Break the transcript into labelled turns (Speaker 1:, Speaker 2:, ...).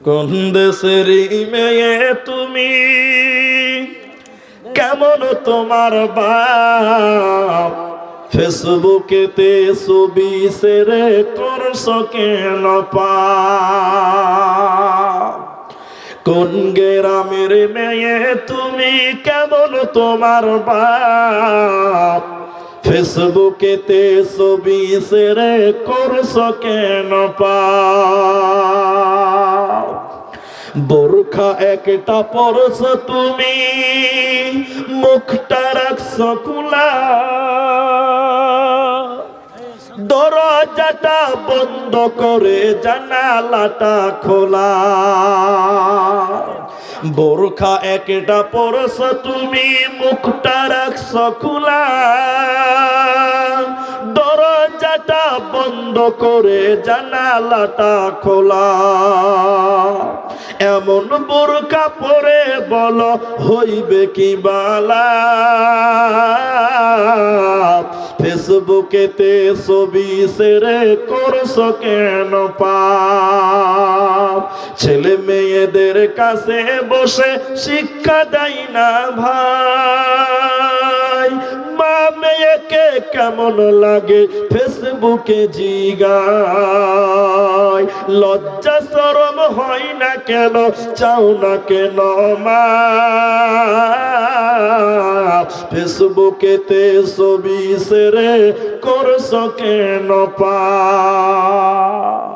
Speaker 1: কোন দেশের মেয়ে তুমি, কেমন তোমার বাপ, ফেসবুকেতে ছবি শেয়ার করছো কেন পাপ? কোন গ্রামের মেয়ে তুমি, কেমন তোমার বাপ, ফেসবুকেতে ছবি শেয়ার করছো কেন পাপ? বোরখা একটা পরছো তুমি, মুখটা রাখছো খোলা, দরজাটা বন্ধ করে জানালাটা খোলা। বোরখা একটা পরছো তুমি, মুখটা রাখছো খোলা, দরজাটা বন্ধ করে জানালাটা খোলা। এমন বোরখা পরে বলো হইবে কি বালা, ফেসবুকেতে ছবি শেয়ার করছো কেন পাপ? ছেলে মেয়েদের কাছে বসে শিক্ষা দেয় না ভাই, মা মেয়েকে কেমন লাগে ফেসবুকে জিগায়। লজ্জা শরম হয় না কেন, চাও না কেন মা, ফেসবুকেতে ছবি শেয়ার করছো কেন পাপ?